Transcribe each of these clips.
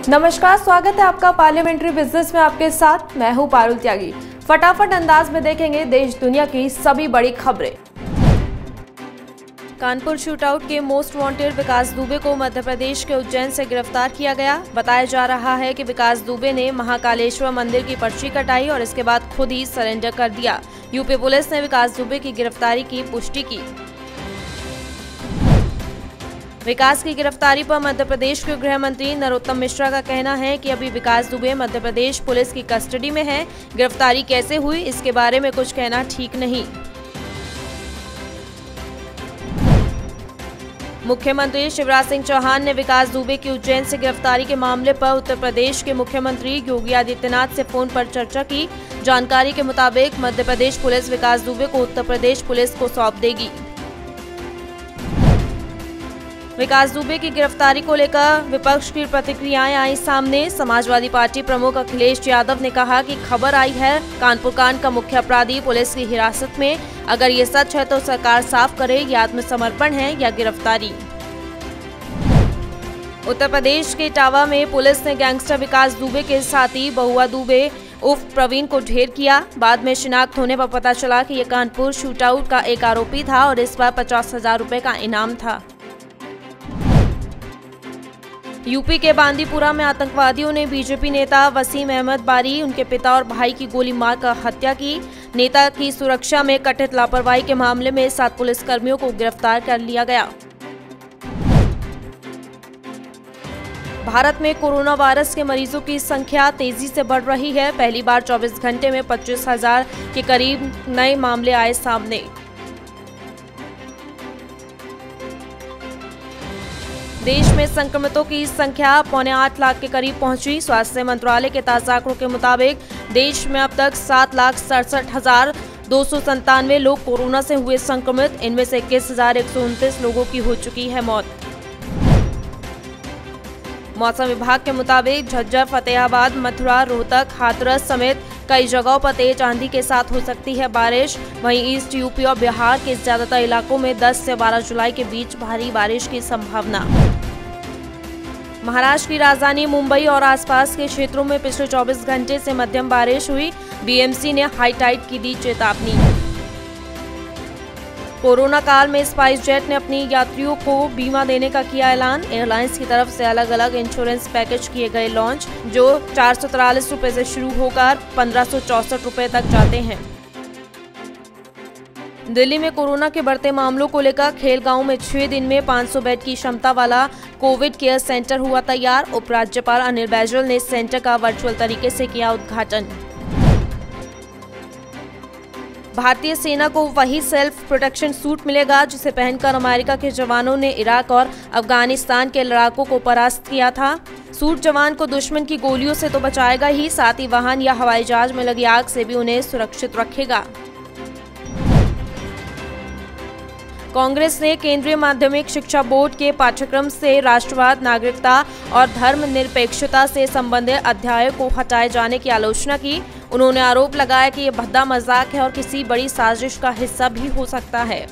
नमस्कार, स्वागत है आपका पार्लियामेंट्री बिजनेस में। आपके साथ मैं हूं पारुल त्यागी। फटाफट अंदाज में देखेंगे देश दुनिया की सभी बड़ी खबरें। कानपुर शूटआउट के मोस्ट वांटेड विकास दुबे को मध्य प्रदेश के उज्जैन से गिरफ्तार किया गया। बताया जा रहा है कि विकास दुबे ने महाकालेश्वर मंदिर की पर्ची कटाई और इसके बाद खुद ही सरेंडर कर दिया। यूपी पुलिस ने विकास दुबे की गिरफ्तारी की पुष्टि की। विकास की गिरफ्तारी पर मध्य प्रदेश के गृह मंत्री नरोत्तम मिश्रा का कहना है कि अभी विकास दुबे मध्य प्रदेश पुलिस की कस्टडी में है। गिरफ्तारी कैसे हुई इसके बारे में कुछ कहना ठीक नहीं। मुख्यमंत्री शिवराज सिंह चौहान ने विकास दुबे की उज्जैन से गिरफ्तारी के मामले पर उत्तर प्रदेश के मुख्यमंत्री योगी आदित्यनाथ से फोन पर चर्चा की। जानकारी के मुताबिक मध्य प्रदेश पुलिस विकास दुबे को उत्तर प्रदेश पुलिस को सौंप देगी। विकास दुबे की गिरफ्तारी को लेकर विपक्ष की प्रतिक्रियाएं आई सामने। समाजवादी पार्टी प्रमुख अखिलेश यादव ने कहा कि खबर आई है कानपुर कांड का मुख्य अपराधी पुलिस की हिरासत में। अगर ये सच है तो सरकार साफ करे ये आत्मसमर्पण है या गिरफ्तारी। उत्तर प्रदेश के इटावा में पुलिस ने गैंगस्टर विकास दुबे के साथी बहुआ दुबे उर्फ प्रवीण को ढेर किया। बाद में शिनाख्त होने पर पता चला कि ये कानपुर शूटआउट का एक आरोपी था और इस पर 50,000 रुपए का इनाम था। यूपी के बांदीपुरा में आतंकवादियों ने बीजेपी नेता वसीम अहमद बारी, उनके पिता और भाई की गोली मारकर हत्या की। नेता की सुरक्षा में कथित लापरवाही के मामले में 7 पुलिसकर्मियों को गिरफ्तार कर लिया गया। भारत में कोरोना वायरस के मरीजों की संख्या तेजी से बढ़ रही है। पहली बार 24 घंटे में 25,000 के करीब नए मामले आए सामने। देश में संक्रमितों की संख्या 8.25 लाख के करीब पहुंची। स्वास्थ्य मंत्रालय के ताजा आंकड़ों के मुताबिक देश में अब तक 7,67,297 लोग कोरोना से हुए संक्रमित। इनमें से 21,129 लोगों की हो चुकी है मौत। मौसम विभाग के मुताबिक झज्जर, फतेहाबाद, मथुरा, रोहतक, हाथरस समेत कई जगहों पर तेज आंधी के साथ हो सकती है बारिश। वहीं ईस्ट यूपी और बिहार के ज्यादातर इलाकों में 10 से 12 जुलाई के बीच भारी बारिश की संभावना। महाराष्ट्र की राजधानी मुंबई और आसपास के क्षेत्रों में पिछले 24 घंटे से मध्यम बारिश हुई। बीएमसी ने हाई टाइड की दी चेतावनी। कोरोना काल में स्पाइस जेट ने अपनी यात्रियों को बीमा देने का किया ऐलान। एयरलाइंस की तरफ से अलग अलग इंश्योरेंस पैकेज किए गए लॉन्च, जो 443 रुपए से शुरू होकर 1564 रुपए तक जाते हैं। दिल्ली में कोरोना के बढ़ते मामलों को लेकर खेलगांव में 6 दिन में 500 बेड की क्षमता वाला कोविड केयर सेंटर हुआ तैयार। उपराज्यपाल अनिल बैजल ने सेंटर का वर्चुअल तरीके से किया उद्घाटन। भारतीय सेना को वही सेल्फ प्रोटेक्शन सूट मिलेगा जिसे पहनकर अमेरिका के जवानों ने इराक और अफगानिस्तान के लड़ाकों को परास्त किया था। सूट जवान को दुश्मन की गोलियों से तो बचाएगा ही, साथ ही वाहन या हवाई जहाज में लगी आग से भी उन्हें सुरक्षित रखेगा। कांग्रेस ने केंद्रीय माध्यमिक शिक्षा बोर्ड के पाठ्यक्रम से राष्ट्रवाद, नागरिकता और धर्मनिरपेक्षता से संबंधित अध्याय को हटाए जाने की आलोचना की। उन्होंने आरोप लगाया कि ये भद्दा मजाक है और किसी बड़ी साजिश का हिस्सा भी हो सकता है।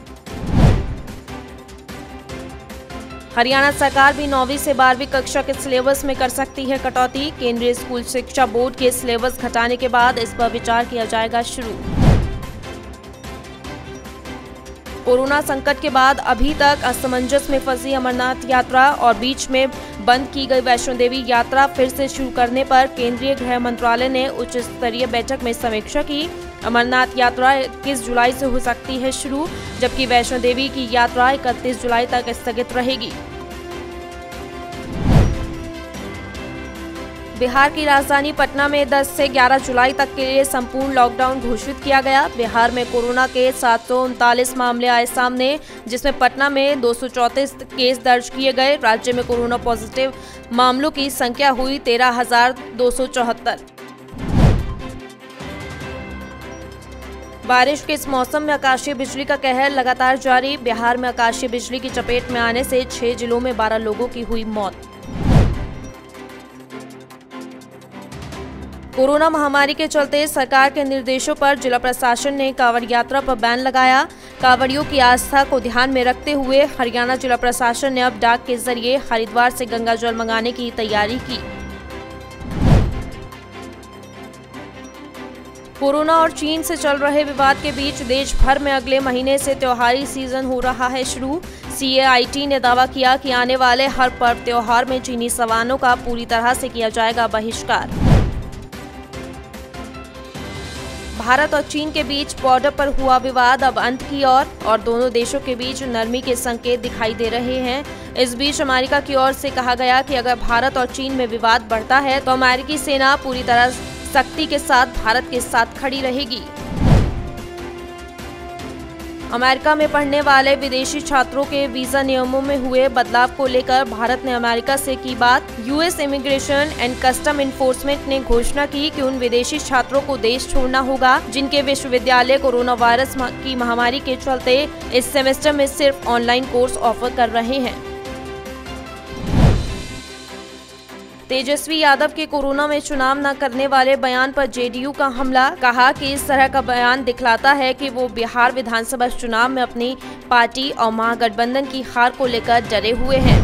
हरियाणा सरकार भी 9वीं से 12वीं कक्षा के सिलेबस में कर सकती है कटौती। केंद्रीय स्कूल शिक्षा बोर्ड के सिलेबस घटाने के बाद इस पर विचार किया जाएगा शुरू। कोरोना संकट के बाद अभी तक असमंजस में फंसी अमरनाथ यात्रा और बीच में बंद की गई वैष्णो देवी यात्रा फिर से शुरू करने पर केंद्रीय गृह मंत्रालय ने उच्च स्तरीय बैठक में समीक्षा की। अमरनाथ यात्रा 21 जुलाई से हो सकती है शुरू, जबकि वैष्णो देवी की यात्रा 31 जुलाई तक स्थगित रहेगी। बिहार की राजधानी पटना में 10 से 11 जुलाई तक के लिए संपूर्ण लॉकडाउन घोषित किया गया। बिहार में कोरोना के 739 मामले आए सामने, जिसमें पटना में 234 केस दर्ज किए गए। राज्य में कोरोना पॉजिटिव मामलों की संख्या हुई 13,274। बारिश के इस मौसम में आकाशीय बिजली का कहर लगातार जारी। बिहार में आकाशीय बिजली की चपेट में आने से 6 जिलों में 12 लोगों की हुई मौत। कोरोना महामारी के चलते सरकार के निर्देशों पर जिला प्रशासन ने कांवड़ यात्रा पर बैन लगाया। कांवड़ियों की आस्था को ध्यान में रखते हुए हरियाणा जिला प्रशासन ने अब डाक के जरिए हरिद्वार से गंगा जल मंगाने की तैयारी की। कोरोना और चीन से चल रहे विवाद के बीच देश भर में अगले महीने से त्योहारी सीजन हो रहा है शुरू। CAIT ने दावा किया कि आने वाले हर पर्व त्योहार में चीनी सामानों का पूरी तरह से किया जाएगा बहिष्कार। भारत और चीन के बीच बॉर्डर पर हुआ विवाद अब अंत की ओर और दोनों देशों के बीच नरमी के संकेत दिखाई दे रहे हैं। इस बीच अमेरिका की ओर से कहा गया कि अगर भारत और चीन में विवाद बढ़ता है तो अमेरिकी सेना पूरी तरह सख्ती के साथ भारत के साथ खड़ी रहेगी। अमेरिका में पढ़ने वाले विदेशी छात्रों के वीजा नियमों में हुए बदलाव को लेकर भारत ने अमेरिका से की बात। US immigration and custom enforcement ने घोषणा की कि उन विदेशी छात्रों को देश छोड़ना होगा जिनके विश्वविद्यालय कोरोना वायरस की महामारी के चलते इस सेमेस्टर में सिर्फ ऑनलाइन कोर्स ऑफर कर रहे हैं। तेजस्वी यादव के कोरोना में चुनाव न करने वाले बयान पर JDU का हमला। कहा कि इस तरह का बयान दिखलाता है कि वो बिहार विधानसभा चुनाव में अपनी पार्टी और महागठबंधन की हार को लेकर डरे हुए हैं।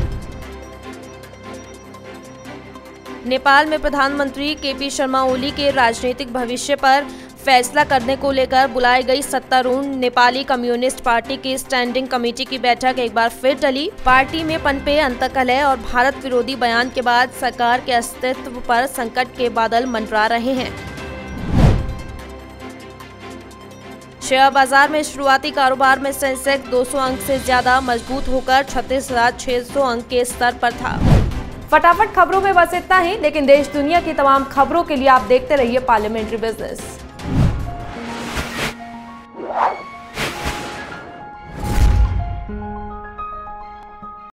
नेपाल में प्रधानमंत्री KP शर्मा ओली के राजनीतिक भविष्य पर फैसला करने को लेकर बुलाई गई सत्तारूढ़ नेपाली कम्युनिस्ट पार्टी की स्टैंडिंग कमेटी की बैठक एक बार फिर टली। पार्टी में पनपे अंतकलह और भारत विरोधी बयान के बाद सरकार के अस्तित्व पर संकट के बादल मंडरा रहे हैं। शेयर बाजार में शुरुआती कारोबार में सेंसेक्स 200 अंक से ज्यादा मजबूत होकर 36,600 अंक के स्तर पर था। फटाफट खबरों में बस इतना ही, लेकिन देश दुनिया की तमाम खबरों के लिए आप देखते रहिए पार्लियामेंट्री बिजनेस।